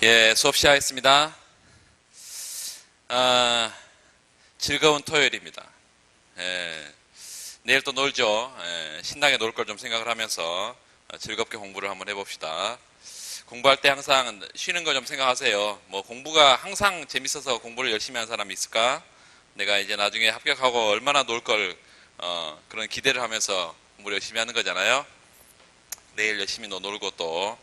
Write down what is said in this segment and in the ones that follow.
예, 수업 시작하겠습니다. 즐거운 토요일입니다. 예, 내일 또 놀죠. 신나게 놀 걸 좀 생각을 하면서 즐겁게 공부를 한번 해봅시다. 공부할 때 항상 쉬는 거 좀 생각하세요. 뭐 공부가 항상 재밌어서 공부를 열심히 하는 사람이 있을까? 내가 이제 나중에 합격하고 얼마나 놀 걸, 그런 기대를 하면서 공부를 열심히 하는 거잖아요. 내일 열심히 놀고 또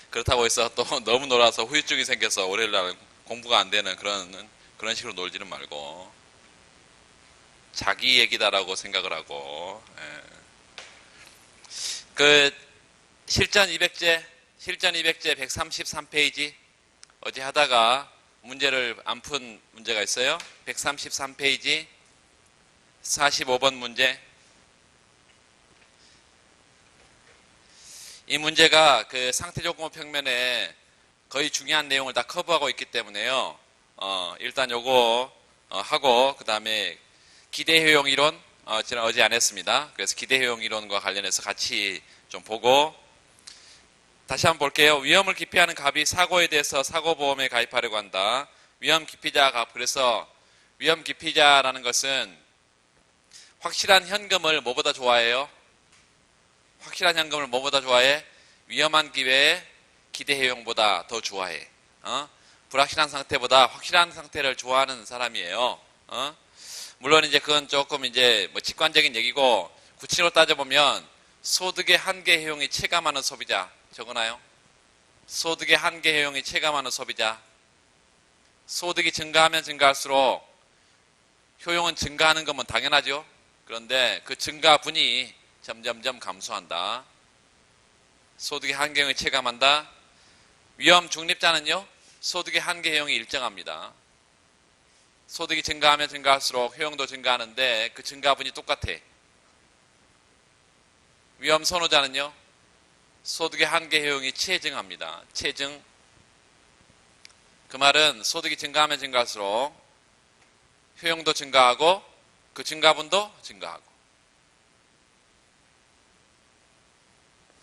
그렇다고 해서 또 너무 놀아서 후유증이 생겨서 월요일 날 공부가 안 되는 그런 식으로 놀지는 말고 자기 얘기다라고 생각을 하고. 그 실전 200제 133페이지 어제 하다가 문제를 안 푼 문제가 있어요. 133페이지 45번 문제. 이 문제가 그 상태조건부 평면에 거의 중요한 내용을 다 커버하고 있기 때문에요. 일단 요거 하고 그 다음에 기대효용 이론 저는 어제 안 했습니다. 그래서 기대효용 이론과 관련해서 같이 좀 보고 다시 한번 볼게요. 위험을 기피하는 갑이 사고에 대해서 사고보험에 가입하려고 한다. 위험 기피자 갑. 그래서 위험 기피자라는 것은 확실한 현금을 뭐보다 좋아해요? 확실한 현금을 뭐보다 좋아해? 위험한 기회에 기대효용보다 더 좋아해. 불확실한 상태보다 확실한 상태를 좋아하는 사람이에요. 물론 이제 그건 조금 이제 뭐 직관적인 얘기고 구체적으로 따져보면 소득의 한계 효용이 체감하는 소비자 적어놔요. 소득의 한계 효용이 체감하는 소비자. 소득이 증가하면 증가할수록 효용은 증가하는 건 뭐 당연하죠. 그런데 그 증가분이 점점점 감소한다. 소득의 한계 효용이 체감한다. 위험 중립자는요, 소득의 한계 효용이 일정합니다. 소득이 증가하면 증가할수록 효용도 증가하는데 그 증가분이 똑같아. 위험 선호자는요, 소득의 한계 효용이 체증합니다. 체증. 그 말은 소득이 증가하면 증가할수록 효용도 증가하고 그 증가분도 증가하고.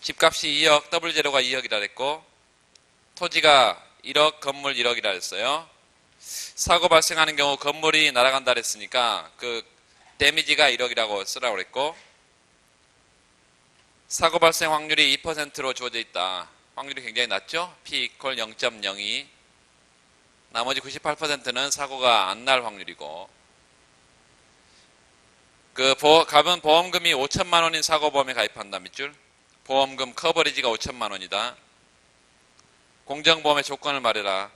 집값이 2억, 더블 제로가 2억이라 그랬고 토지가 1억, 건물 1억이라 했어요. 사고 발생하는 경우 건물이 날아간다 그랬으니까 그 데미지가 1억이라고 쓰라고 그랬고 사고 발생 확률이 2%로 주어져 있다. 확률이 굉장히 낮죠? P 이퀄 0.02. 나머지 98%는 사고가 안 날 확률이고 갑은 보험금이 5천만 원인 사고보험에 가입한다. 밑줄. 보험금 커버리지가 5천만 원이다. 공정보험의 조건을 말해라.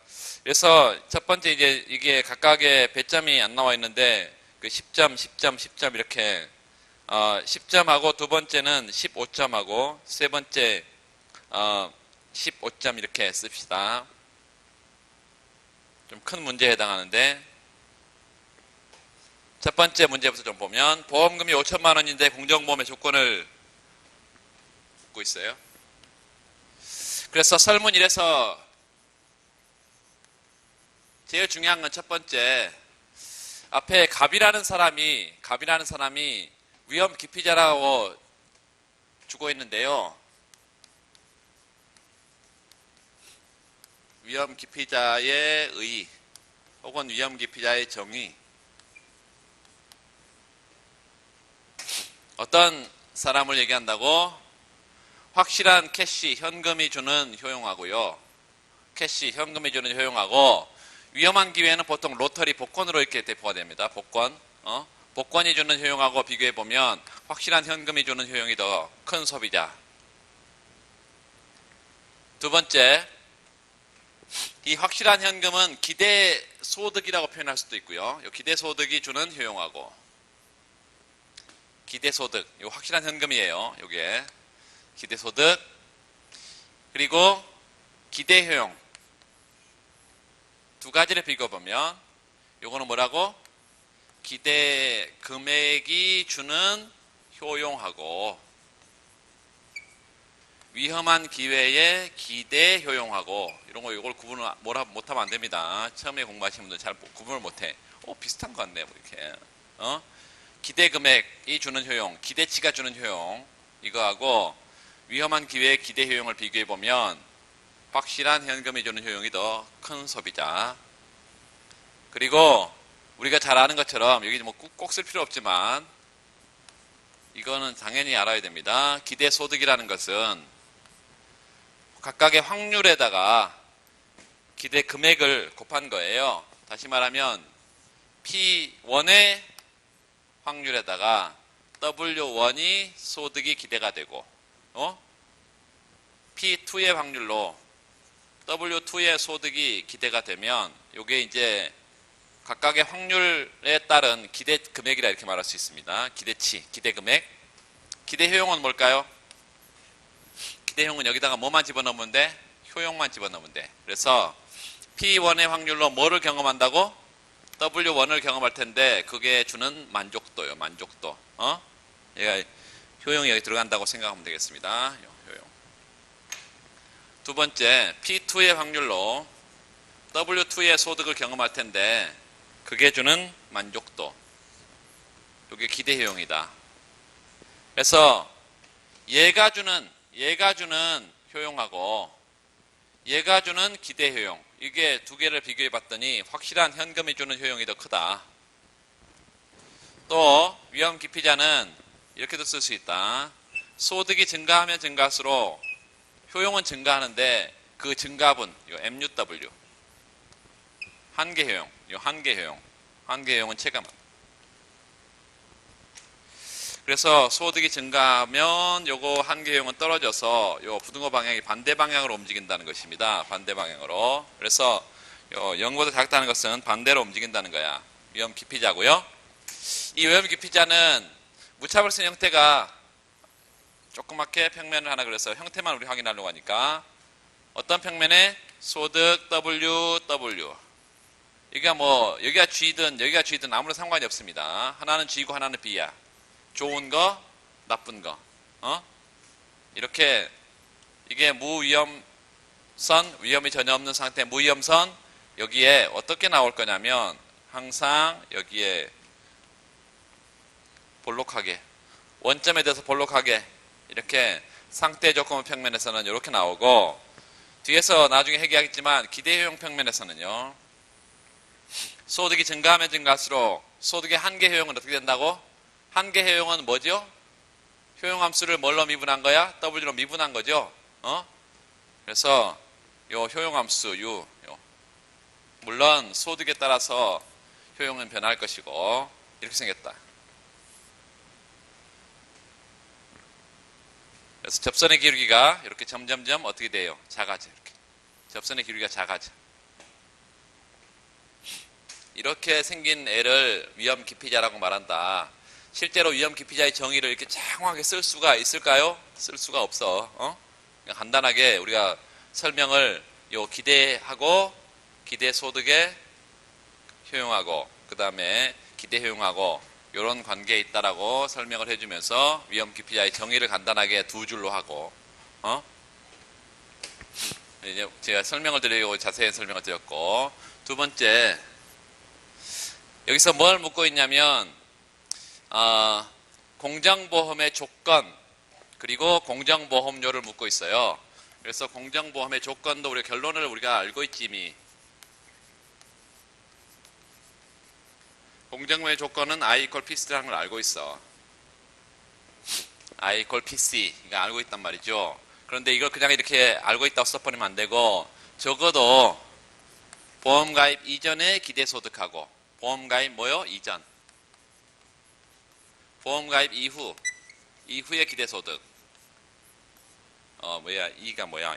그래서 첫 번째 이제 이게 각각의 배점이 안 나와 있는데 그 10점, 10점, 10점 이렇게 10점하고 두 번째는 15점하고 세 번째 15점 이렇게 씁시다. 좀 큰 문제에 해당하는데 첫 번째 문제부터 좀 보면 보험금이 5천만 원인데 공정보험의 조건을 묻고 있어요. 그래서 설문 1에서 제일 중요한 건 첫 번째 앞에 갑이라는 사람이 위험 기피자라고 주고 있는데요. 위험 기피자의 의 혹은 위험 기피자의 정의. 어떤 사람을 얘기한다고? 확실한 캐시, 현금이 주는 효용하고요. 캐시, 현금이 주는 효용하고 위험한 기회는 보통 로터리, 복권으로 이렇게 대표가 됩니다. 복권. 복권이 주는 효용하고 비교해보면 확실한 현금이 주는 효용이 더 큰 소비자. 두 번째, 이 확실한 현금은 기대 소득이라고 표현할 수도 있고요. 이 기대 소득이 주는 효용하고 기대 소득, 이거 확실한 현금이에요. 요게 기대 소득 그리고 기대 효용 두 가지를 비교해보면 요거는 뭐라고? 기대 금액이 주는 효용하고 위험한 기회에 기대 효용하고 이런 거 이걸 구분을 못하면 안 됩니다. 처음에 공부하시는 분들 잘 구분을 못해. 비슷한 거 같네 뭐 이렇게. 기대 금액이 주는 효용, 기대치가 주는 효용 이거하고 위험한 기회에 기대 효용을 비교해 보면 확실한 현금이 주는 효용이 더 큰 소비자. 그리고 우리가 잘 아는 것처럼 여기 뭐 꼭 쓸 필요 없지만 이거는 당연히 알아야 됩니다. 기대소득이라는 것은 각각의 확률에다가 기대 금액을 곱한 거예요. 다시 말하면 P1의 확률에다가 W1이 소득이 기대가 되고 P2의 확률로 W2의 소득이 기대가 되면 이게 이제 각각의 확률에 따른 기대 금액이라 이렇게 말할 수 있습니다. 기대치, 기대 금액. 기대 효용은 뭘까요? 기대 효용은 여기다가 뭐만 집어넣으면 돼? 효용만 넣으면 돼. 그래서 P1의 확률로 뭐를 경험한다고? W1을 경험할 텐데 그게 주는 만족도요. 만족도. 얘가 효용이 여기 들어간다고 생각하면 되겠습니다. 효용. 두 번째, P2의 확률로 W2의 소득을 경험할 텐데 그게 주는 만족도. 이게 기대 효용이다. 그래서 얘가 주는 효용하고 얘가 주는 기대 효용. 이게 두 개를 비교해 봤더니 확실한 현금이 주는 효용이 더 크다. 또 위험 기피자는 이렇게도 쓸 수 있다. 소득이 증가하면 증가할수록 효용은 증가하는데 그 증가분, 이 MUW 한계 효용, 이 한계 효용은 체감. 그래서 소득이 증가하면 요거 한계 효용은 떨어져서 요 부등호 방향이 반대 방향으로 움직인다는 것입니다. 반대 방향으로. 그래서 요 0보다 작다는 것은 반대로 움직인다는 거야. 위험 기피자고요. 이 위험 기피자는 무차별 쓴 형태가 조그맣게 평면을 하나 그래서 형태만 우리 확인하려고 하니까 어떤 평면에 소득 W 이게 뭐 여기가 G든 여기가 G든 아무런 상관이 없습니다. 하나는 G고 하나는 B야. 좋은 거, 나쁜 거. 이렇게 이게 무위험선, 위험이 전혀 없는 상태 무위험선 여기에 어떻게 나올 거냐면 항상 여기에 볼록하게 원점에 대해서 볼록하게 이렇게 상태 조건 평면에서는 이렇게 나오고 뒤에서 나중에 얘기하겠지만 기대효용 평면에서는요. 소득이 증가하면 증가할수록 소득의 한계 효용은 어떻게 된다고? 한계 효용은 뭐죠? 효용함수를 뭘로 미분한 거야? W로 미분한 거죠? 그래서 요 효용함수 U 물론 소득에 따라서 효용은 변할 것이고 이렇게 생겼다. 그래서 접선의 기울기가 이렇게 점점점 어떻게 돼요? 작아져. 이렇게. 접선의 기울기가 작아져. 이렇게 생긴 애를 위험 기피자라고 말한다. 실제로 위험 기피자의 정의를 이렇게 장황하게 쓸 수가 있을까요? 쓸 수가 없어. 그냥 간단하게 우리가 설명을 요 기대하고 기대 소득에 효용하고 그 다음에 기대 효용하고 이런 관계에 있다라고 설명을 해주면서 위험 기피자의 정의를 간단하게 두 줄로 하고 이제 제가 설명을 드리고 자세히 설명을 드렸고 두 번째 여기서 뭘 묻고 있냐면 공정보험의 조건 그리고 공정보험료를 묻고 있어요. 그래서 공정보험의 조건도 우리가 결론을 우리가 알고 있지 이미. 공정보험의 조건은 I equal PC라는 걸 알고 있어. I equal PC 이거 알고 있단 말이죠. 그런데 이걸 그냥 이렇게 알고 있다고 써버리면 안 되고 적어도 보험가입 이전에 기대소득하고 보험가입 뭐요? 이전. 보험가입 이후의 기대소득. E가 뭐야?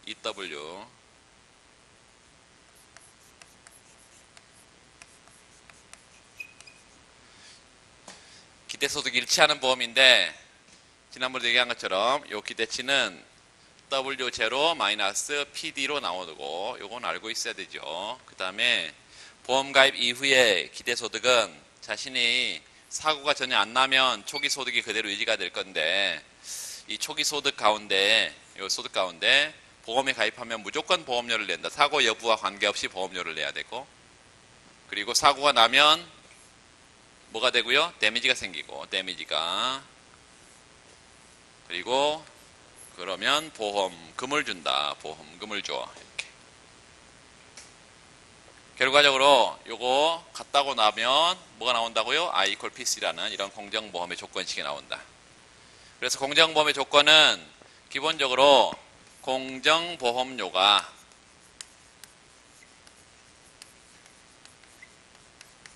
EW. 기대소득 일치하는 보험인데 지난번에 얘기한 것처럼 이 기대치는 W0 마이너스 PD로 나오고 요건 알고 있어야 되죠. 그 다음에 보험가입 이후의 기대소득은 자신이 사고가 전혀 안 나면 초기 소득이 그대로 유지가 될 건데 이 초기 소득 가운데 요 소득 가운데 보험에 가입하면 무조건 보험료를 낸다. 사고 여부와 관계없이 보험료를 내야 되고 그리고 사고가 나면 뭐가 되고요? 데미지가 생기고 데미지가 그리고 그러면 보험금을 준다. 보험금을 줘. 이렇게. 결과적으로 요거 갖다고 나면 뭐가 나온다고요? I equal PC라는 이런 공정보험의 조건식이 나온다. 그래서 공정보험의 조건은 기본적으로 공정보험료가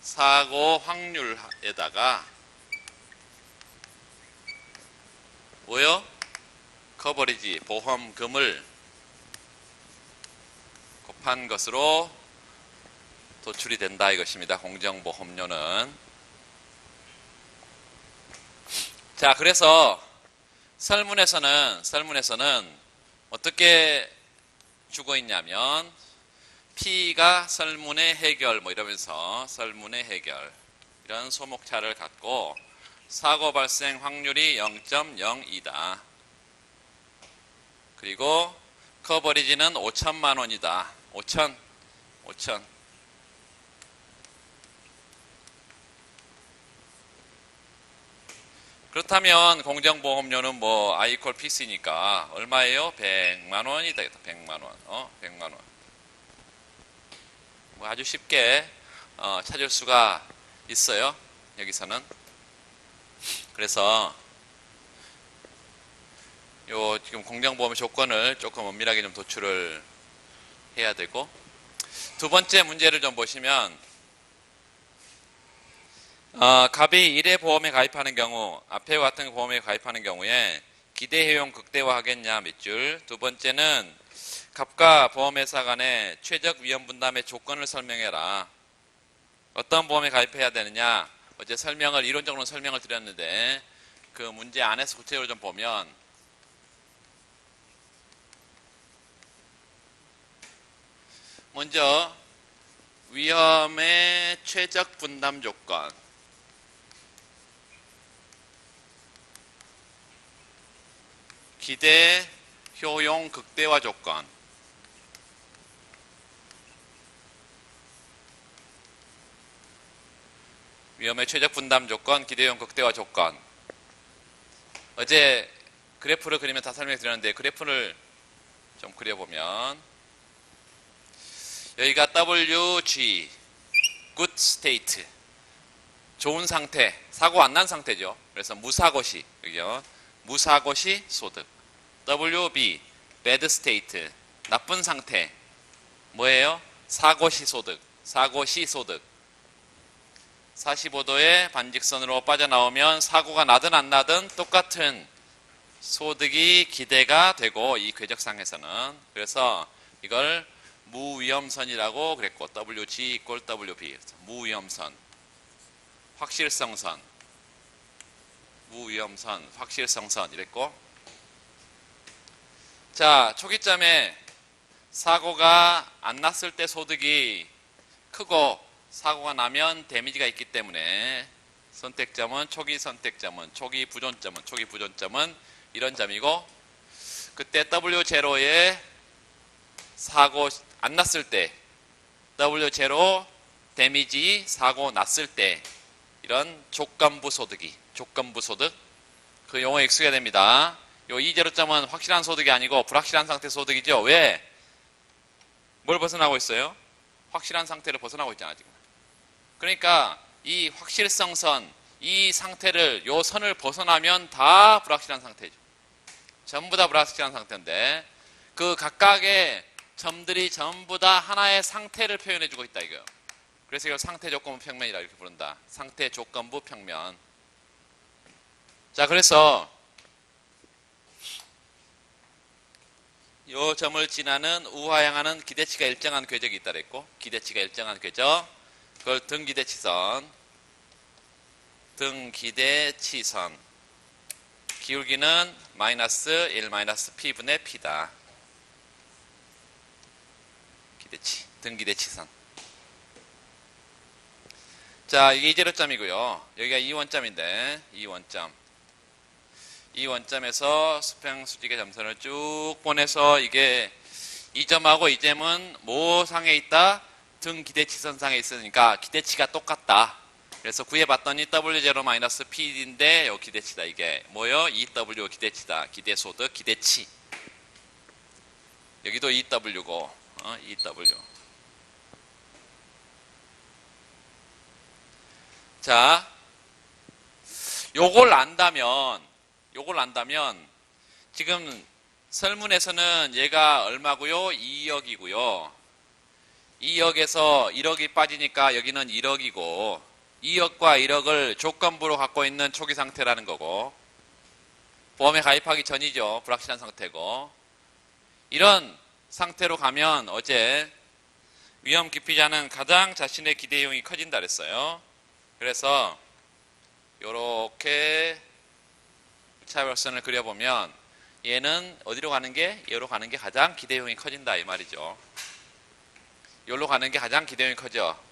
사고 확률에다가 뭐요? 커버리지 보험금을 곱한 것으로 도출이 된다 이것입니다. 공정보험료는. 자, 그래서 설문에서는 어떻게 주고 있냐면 P가 설문의 해결 뭐 이러면서 설문의 해결 이런 소목차를 갖고 사고 발생 확률이 0.02다. 그리고 커버리지는 5천만 원이다. 5천. 그렇다면 공정보험료는 뭐 I equal PC니까 얼마예요? 100만 원이 되겠다. 100만 원. 100만 원. 뭐 아주 쉽게 찾을 수가 있어요. 여기서는. 그래서 요 지금 공정보험 조건을 조금 엄밀하게 좀 도출을 해야 되고, 두 번째 문제를 좀 보시면 갑이 1회 보험에 가입하는 경우, 앞에와 같은 보험에 가입하는 경우에 기대효용 극대화하겠냐 몇 줄. 두 번째는 갑과 보험회사 간의 최적 위험 분담의 조건을 설명해라. 어떤 보험에 가입해야 되느냐. 어제 이론적으로 설명을 드렸는데 그 문제 안에서 구체적으로 좀 보면 먼저 위험의 최적 분담 조건. 기대 효용 극대화 조건. 위험의 최적 분담 조건, 기대효용 극대화 조건. 어제 그래프를 그리면 다 설명해 드렸는데 그래프를 좀 그려보면 여기가 WG, good state, 좋은 상태, 사고 안 난 상태죠. 그래서 무사고시, 여기요. 무사고시 소득. WB, bad state, 나쁜 상태. 뭐예요? 사고시 소득. 45도의 반직선으로 빠져나오면 사고가 나든 안 나든 똑같은 소득이 기대가 되고, 이 궤적상에서는. 그래서 이걸 무위험선이라고 그랬고, WG equal WB. 무위험선, 확실성선, 무위험선, 확실성선 이랬고. 자, 초기점에 사고가 안 났을 때 소득이 크고 사고가 나면 데미지가 있기 때문에 선택점은 초기 부존점은 이런 점이고, 그때 W0에 사고 안 났을 때, W0 데미지 사고 났을 때 이런 조건부 소득, 그 용어에 익숙해야 됩니다. 요 20점은 확실한 소득이 아니고 불확실한 상태 소득이죠. 왜? 뭘 벗어나고 있어요? 확실한 상태를 벗어나고 있잖아 지금. 그러니까 이 확실성선, 이 상태를, 요 선을 벗어나면 다 불확실한 상태죠. 전부 다 불확실한 상태인데 그 각각의 점들이 전부 다 하나의 상태를 표현해주고 있다 이거예요. 그래서 이걸 상태조건부 평면이라 이렇게 부른다. 상태조건부 평면. 자, 그래서 요 점을 지나는 우하향하는 기대치가 일정한 궤적이 있다 그랬고, 기대치가 일정한 궤적, 그걸 등기대치선, 기울기는 마이너스 1 마이너스 P분의 P다. 기대치, 등기대치선. 자, 이게 2제로점이고요. 여기가 2원점인데 2원점에서 수평수직의 점선을 쭉 보내서 이게 이 점하고 이 점은 뭐 상에 있다? 등기대치선 상에 있으니까 기대치가 똑같다. 그래서 구해봤더니 W0-PD인데 요 기대치다. 이게 뭐요? EW 기대치다. 기대소득, 기대치. 여기도 EW고, EW. 자, 요걸 안다면 지금 설문에서는 얘가 얼마고요? 2억이고요. 2억에서 1억이 빠지니까 여기는 1억이고 2억과 1억을 조건부로 갖고 있는 초기 상태라는 거고 보험에 가입하기 전이죠. 불확실한 상태고 이런 상태로 가면 어제 위험 기피자는 가장 자신의 기대용이 커진다 그랬어요. 그래서 이렇게 차별선을 그려보면 얘는 어디로 가는 게? 얘로 가는 게 가장 기대용이 커진다 이 말이죠. 여기로 가는 게 가장 기대용이 커져.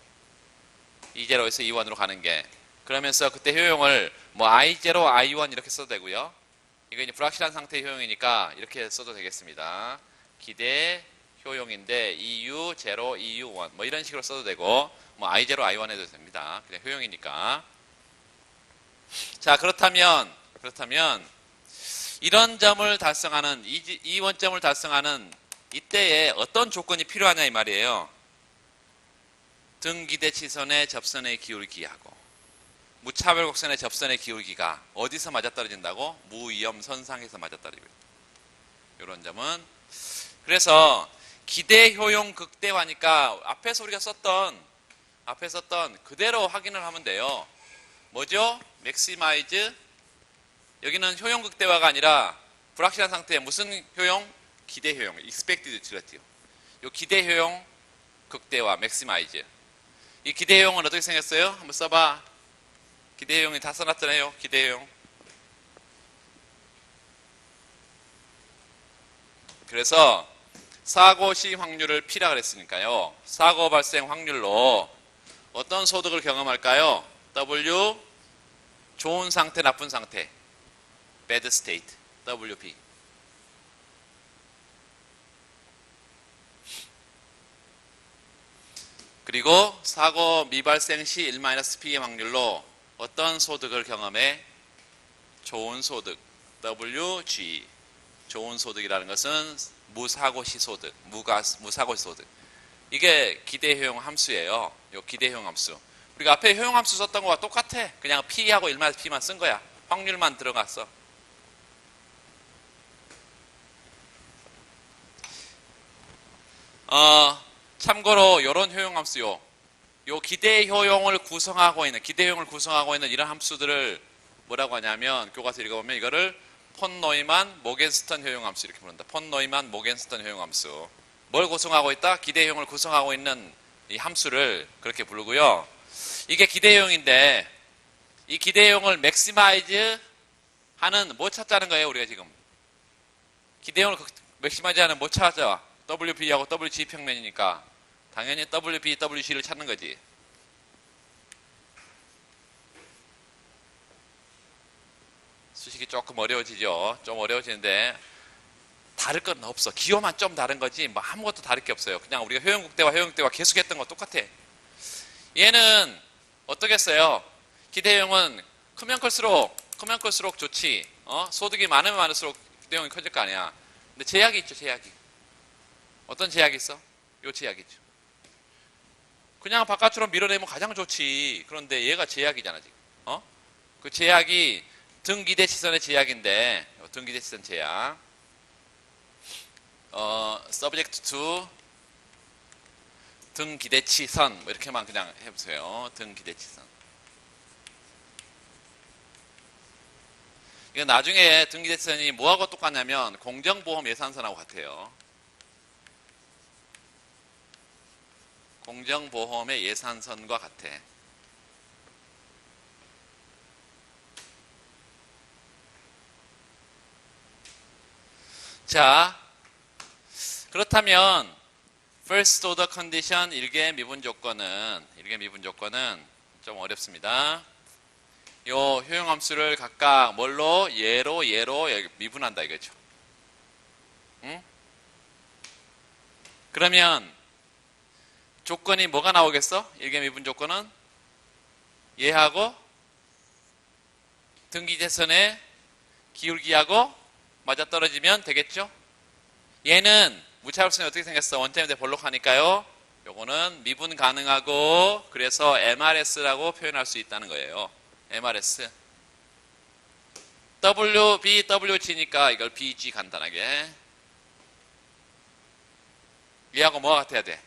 E0에서 E1으로 가는 게. 그러면서 그때 효용을 뭐 I0, I1 이렇게 써도 되고요. 이거 이제 불확실한 상태의 효용이니까 이렇게 써도 되겠습니다. 기대 효용인데 EU, 0, EU, 1 뭐 이런 식으로 써도 되고 뭐 I0, I1 해도 됩니다. 그냥 효용이니까. 자, 그렇다면 이런 점을 달성하는 이 원점을 달성하는 이때에 어떤 조건이 필요하냐 이 말이에요. 등기대치선의 접선의 기울기하고 무차별 곡선의 접선의 기울기가 어디서 맞아떨어진다고? 무위험 선상에서 맞아떨어지고 이런 점은 그래서 기대 효용 극대화니까 앞에서 우리가 썼던 그대로 확인을 하면 돼요. 뭐죠? 맥시마이즈 여기는 효용 극대화가 아니라 불확실한 상태에 무슨 효용? 기대 효용, expected utility. 요 기대 효용 극대화, 맥시마이즈. 이 기대 효용은 어떻게 생겼어요? 한번 써봐. 기대 효용이 다 써놨잖아요. 기대 효용. 그래서 사고 시 확률을 P라 그랬으니까요. 사고 발생 확률로 어떤 소득을 경험할까요? W 좋은 상태, 나쁜 상태. bad state. WP. 그리고 사고 미발생 시 1-P의 확률로 어떤 소득을 경험해? 좋은 소득, WG. 좋은 소득이라는 것은 무사고 시 소득, 무사고 시 소득. 이게 기대 효용 함수예요. 요 기대 효용 함수. 우리가 앞에 효용 함수 썼던 거와 똑같아. 그냥 P하고 1-P만 쓴 거야. 확률만 들어갔어. 참고로 이런 효용 함수요. 요 기대 효용을 구성하고 있는 이런 함수들을 뭐라고 하냐면 교과서 읽어보면 이거를 폰 노이만 모겐스턴 효용 함수 이렇게 부른다. 폰 노이만 모겐스턴 효용 함수. 뭘 구성하고 있다? 기대 효용을 구성하고 있는 이 함수를 그렇게 부르고요. 이게 기대 효용인데 이 기대 효용을 맥시마이즈 하는 뭐 찾자는 거예요, 우리가 지금. 기대 효용을 맥시마이즈 하는 뭐 찾아? WB하고 WG 평면이니까 당연히 WB, WG를 찾는 거지. 수식이 조금 어려워지죠. 좀 어려워지는데 다를 건 없어. 기호만 좀 다른 거지 뭐 아무것도 다를 게 없어요. 그냥 우리가 효용국대와 효용국대와 계속 했던 거 똑같아. 얘는 어떻게 써요? 기대효용은 크면 클수록 좋지. 소득이 많으면 많을수록 기대효용이 커질 거 아니야. 근데 제약이 있죠. 제약이. 어떤 제약이 있어? 요 제약이 있죠. 그냥 바깥으로 밀어내면 가장 좋지. 그런데 얘가 제약이잖아 지금. 그 제약이 등기대치선의 제약인데 등기대치선 제약. subject to 등기대치선 뭐 이렇게만 그냥 해보세요. 등기대치선. 이건 나중에 등기대치선이 뭐하고 똑같냐면 공정보험 예산선하고 같아요. 공정보험의 예산선과 같아. 자, 그렇다면 first order condition 1개 미분 조건은 좀 어렵습니다. 요 효용함수를 각각 뭘로? 얘로 미분한다 이거죠. 응? 그러면 조건이 뭐가 나오겠어? 1개 미분 조건은 얘하고 등기재선의 기울기하고 맞아떨어지면 되겠죠? 얘는 무차별성이 어떻게 생겼어? 원점에 대해 볼록하니까요. 요거는 미분 가능하고 그래서 MRS라고 표현할 수 있다는 거예요. MRS. W, B, WG니까 이걸 BG 간단하게. 얘하고 뭐가 같아야 돼?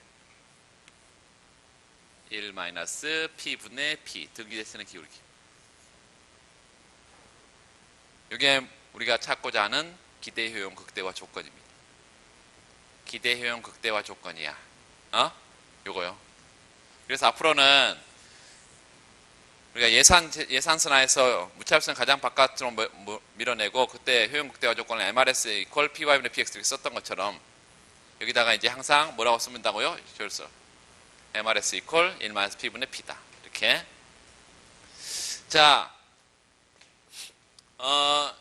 1-P분의 P. 등기재선의 기울기. 이게 우리가 찾고자 하는 기대효용 극대화 조건입니다. 기대효용 극대화 조건이야. 요거요. 그래서 앞으로는 우리가 예산선화에서 무차별성 가장 바깥으로 밀어내고 그때 효용 극대화 조건을 MRS equal PY분의 PX 이렇게 썼던 것처럼 여기다가 이제 항상 뭐라고 쓰면다고요? 그래서 MRS equal 1-P분의 P다. 이렇게. 자,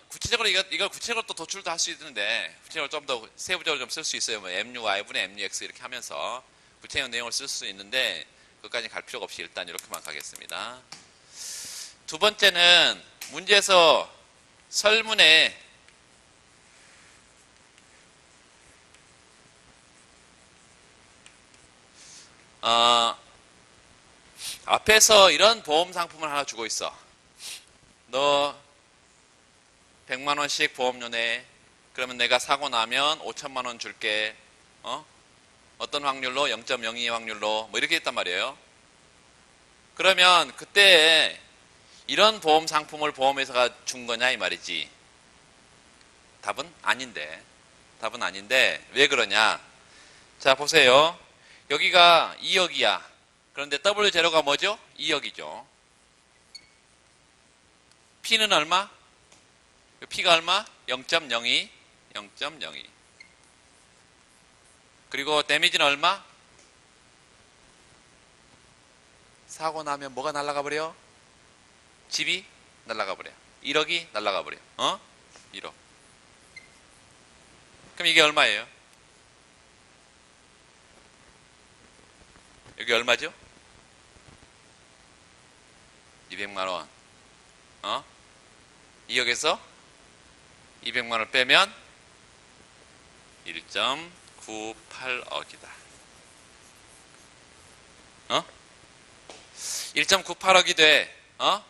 구체적으로 이걸 구체적으로 또 도출도 할 수 있는데 구체적으로 좀 더 세부적으로 좀 쓸 수 있어요. 뭐 MUY분의 MUX 이렇게 하면서 구체적 내용을 쓸 수 있는데 그것까지 갈 필요가 없이 일단 이렇게만 가겠습니다. 두 번째는 문제에서 설문에 앞에서 이런 보험 상품을 하나 주고 있어. 너 100만 원씩 보험료 내. 그러면 내가 사고 나면 5천만 원 줄게. 어떤 확률로? 0.02 확률로. 뭐 이렇게 했단 말이에요. 그러면 그때 이런 보험 상품을 보험회사가 준 거냐 이 말이지. 답은 아닌데. 답은 아닌데 왜 그러냐? 자 보세요. 여기가 2억이야. 그런데 W0가 뭐죠? 2억이죠. P는 얼마? P가 얼마? 0.02. 0.02. 그리고 데미지는 얼마? 사고 나면 뭐가 날아가 버려? 집이 날아가 버려. 1억이 날아가 버려. 1억. 그럼 이게 얼마예요? 여기 얼마죠? 200만 원. 2억에서 200만 원을 빼면 1.98억이다. 1.98억이 돼.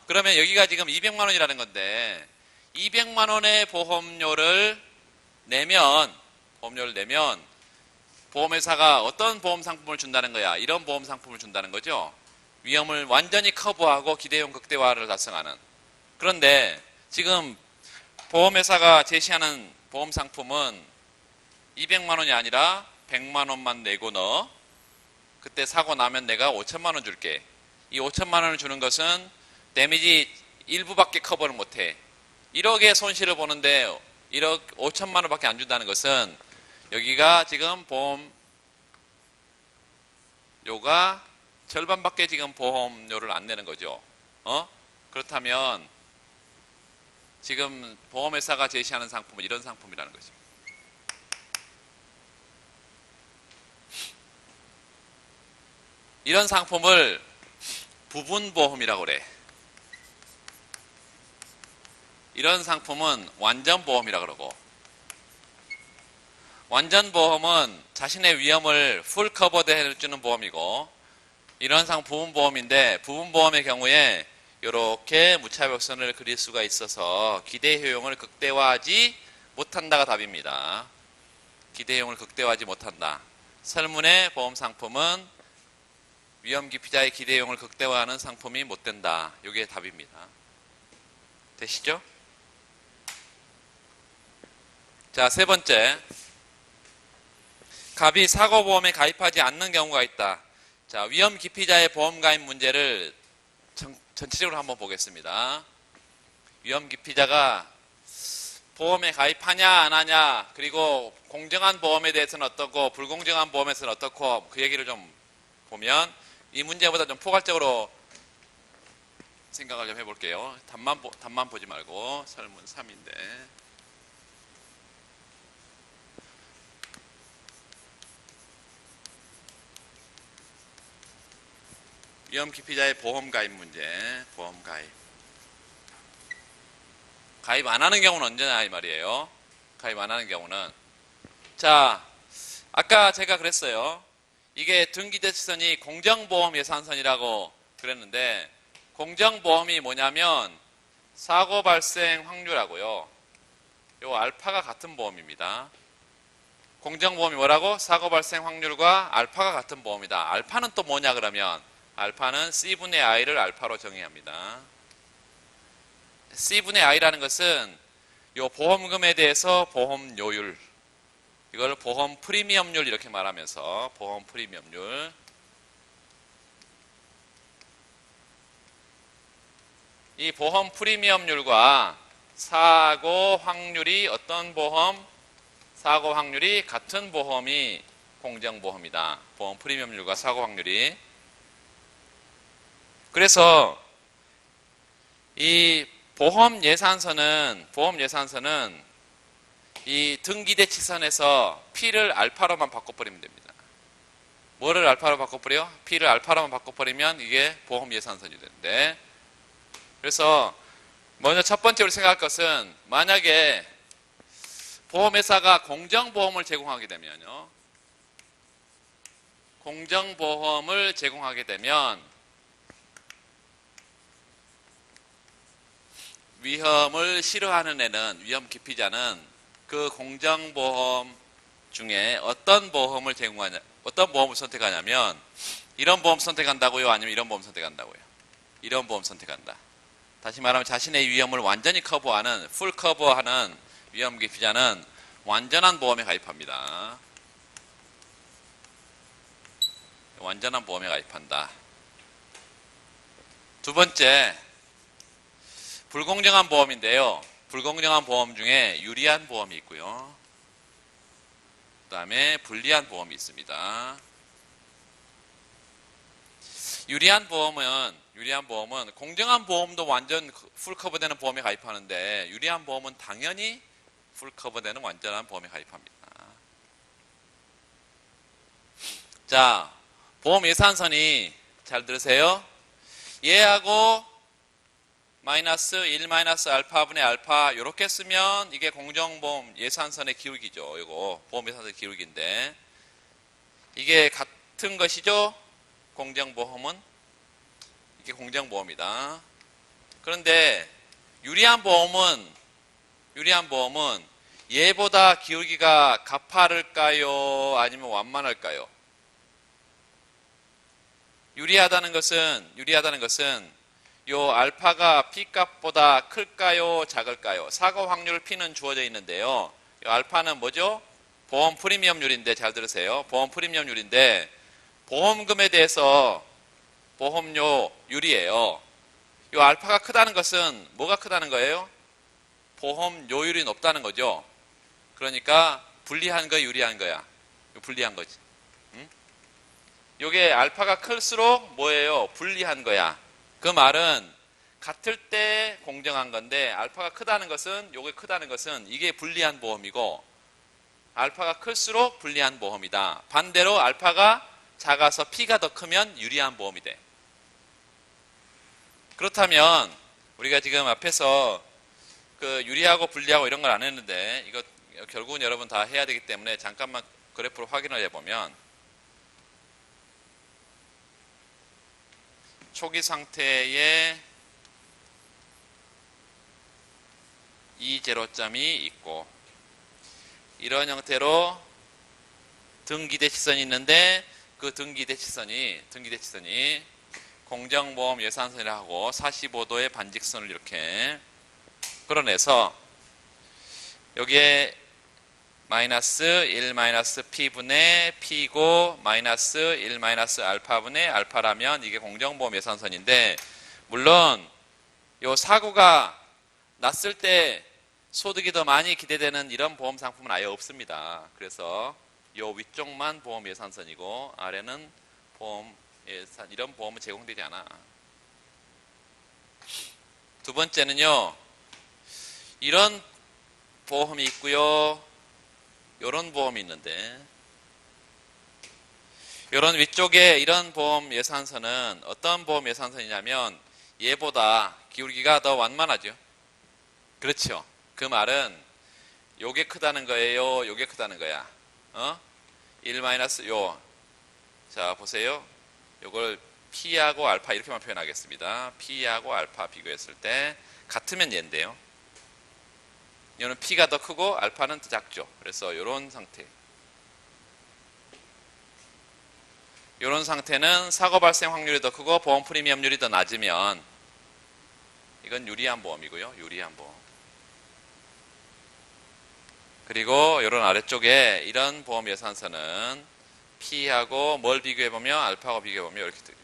그러면 여기가 지금 200만 원이라는 건데 200만 원의 보험료를 내면 보험회사가 어떤 보험 상품을 준다는 거야? 이런 보험 상품을 준다는 거죠. 위험을 완전히 커버하고 기대용 극대화를 달성하는. 그런데 지금 보험회사가 제시하는 보험 상품은 200만 원이 아니라 100만 원만 내고 너 그때 사고 나면 내가 5천만 원 줄게. 이 5천만 원을 주는 것은 데미지 일부밖에 커버를 못해. 1억의 손실을 보는데 1억 5천만 원밖에 안 준다는 것은 여기가 지금 보험료가 절반밖에 지금 보험료를 안 내는 거죠. 그렇다면 지금 보험회사가 제시하는 상품은 이런 상품이라는 거죠. 이런 상품을 부분보험이라고 그래. 이런 상품은 완전보험이라고 그러고 완전보험은 자신의 위험을 풀 커버드 해주는 보험이고 이런 상품 부분보험인데 부분보험의 경우에 이렇게 무차별선을 그릴 수가 있어서 기대효용을 극대화하지 못한다가 답입니다. 기대효용을 극대화하지 못한다. 설문의 보험 상품은 위험기피자의 기대효용을 극대화하는 상품이 못 된다. 이게 답입니다. 되시죠? 자, 세 번째. 갑이 사고보험에 가입하지 않는 경우가 있다. 자, 위험기피자의 보험가입 문제를 전체적으로 한번 보겠습니다. 위험기피자가 보험에 가입하냐 안 하냐 그리고 공정한 보험에 대해서는 어떻고 불공정한 보험에서는 어떻고 그 얘기를 좀 보면 이 문제보다 좀 포괄적으로 생각을 좀 해볼게요. 답만 보지 말고 설문 3인데 위험 기피자의 보험 가입 문제. 보험 가입. 가입 안 하는 경우는 언제나 이 말이에요. 가입 안 하는 경우는. 자, 아까 제가 그랬어요. 이게 등기대치선이 공정보험 예산선이라고 그랬는데, 공정보험이 뭐냐면 사고 발생 확률하고요, 요 알파가 같은 보험입니다. 공정보험이 뭐라고? 사고 발생 확률과 알파가 같은 보험이다. 알파는 또 뭐냐 그러면, 알파는 C분의 I를 알파로 정의합니다. C분의 I라는 것은 요 보험금에 대해서 보험료율, 이걸 보험 프리미엄률 이렇게 말하면서, 보험 프리미엄률. 이 보험 프리미엄률과 사고 확률이 어떤 보험? 사고 확률이 같은 보험이 공정보험이다. 보험 프리미엄률과 사고 확률이. 그래서 이 보험 예산서는 이 등기대치선에서 P를 알파로만 바꿔버리면 됩니다. 뭐를 알파로 바꿔버려? P를 알파로만 바꿔버리면 이게 보험 예산선이 되는데, 그래서 먼저 첫 번째로 생각할 것은, 만약에 보험회사가 공정보험을 제공하게 되면요, 공정보험을 제공하게 되면 위험을 싫어하는 애는, 위험 기피자는 그 공정보험 중에 어떤 보험을 제공하냐, 어떤 보험을 선택하냐면, 이런 보험 선택한다고요? 아니면 이런 보험 선택한다고요? 이런 보험 선택한다. 다시 말하면 자신의 위험을 완전히 커버하는, 풀 커버하는 위험 기피자는 완전한 보험에 가입합니다. 완전한 보험에 가입한다. 두 번째, 불공정한 보험인데요. 불공정한 보험 중에 유리한 보험이 있고요, 그 다음에 불리한 보험이 있습니다. 유리한 보험은 공정한 보험도 완전 풀 커버되는 보험에 가입하는데, 유리한 보험은 당연히 풀 커버되는 완전한 보험에 가입합니다. 자, 보험 예산선이, 잘 들으세요. 얘하고 마이너스 1 마이너스 알파분의 알파 이렇게 쓰면 이게 공정보험 예산선의 기울기죠. 이거 보험 예산선의 기울기인데, 이게 같은 것이죠. 공정보험은 이게 공정보험이다. 그런데 유리한 보험은 얘보다 기울기가 가파를까요? 아니면 완만할까요? 유리하다는 것은 요 알파가 P 값보다 클까요? 작을까요? 사고 확률 P는 주어져 있는데요, 요 알파는 뭐죠? 보험 프리미엄률인데, 잘 들으세요. 보험 프리미엄률인데, 보험금에 대해서 보험료율이에요. 요 알파가 크다는 것은 뭐가 크다는 거예요? 보험료율이 높다는 거죠. 그러니까 불리한 거야, 유리한 거야? 불리한 거지. 요게 알파가 클수록 뭐예요? 불리한 거야. 그 말은 같을 때 공정한 건데, 알파가 크다는 것은, 요게 크다는 것은 이게 불리한 보험이고, 알파가 클수록 불리한 보험이다. 반대로 알파가 작아서 P가 더 크면 유리한 보험이 돼. 그렇다면 우리가 지금 앞에서 그 유리하고 불리하고 이런 걸 안 했는데, 이거 결국은 여러분 다 해야 되기 때문에 잠깐만 그래프로 확인을 해보면, 초기 상태에 E0점이 있고, 이런 형태로 등기대치선이 있는데, 그 등기대치선이 공정보험 예산선이라고 하고 45도의 반직선을 이렇게 끌어내서 여기에 마이너스 1 마이너스 P분의 P고 마이너스 1 마이너스 알파분의 알파라면 이게 공정보험 예산선인데, 물론 요 사고가 났을 때 소득이 더 많이 기대되는 이런 보험 상품은 아예 없습니다. 그래서 요 위쪽만 보험 예산선이고 아래는 보험 예산, 이런 보험은 제공되지 않아. 두 번째는요, 이런 보험이 있고요, 이런 보험이 있는데, 이런 위쪽에 이런 보험 예산서는 어떤 보험 예산서이냐면 얘보다 기울기가 더 완만하죠. 그렇죠. 그 말은 요게 크다는 거예요. 요게 크다는 거야. 1 마이너스 요. 자, 보세요. 요걸 P하고 알파 이렇게만 표현하겠습니다. P하고 알파 비교했을 때 같으면 얘인데요. 얘는 P가 더 크고 알파는 더 작죠. 그래서 이런 상태. 이런 상태는 사고 발생 확률이 더 크고 보험 프리미엄률이 더 낮으면 이건 유리한 보험이고요. 유리한 보험. 그리고 이런 아래쪽에 이런 보험 예산서는 P하고 뭘 비교해보면 알파하고 비교해보면 이렇게 돼요.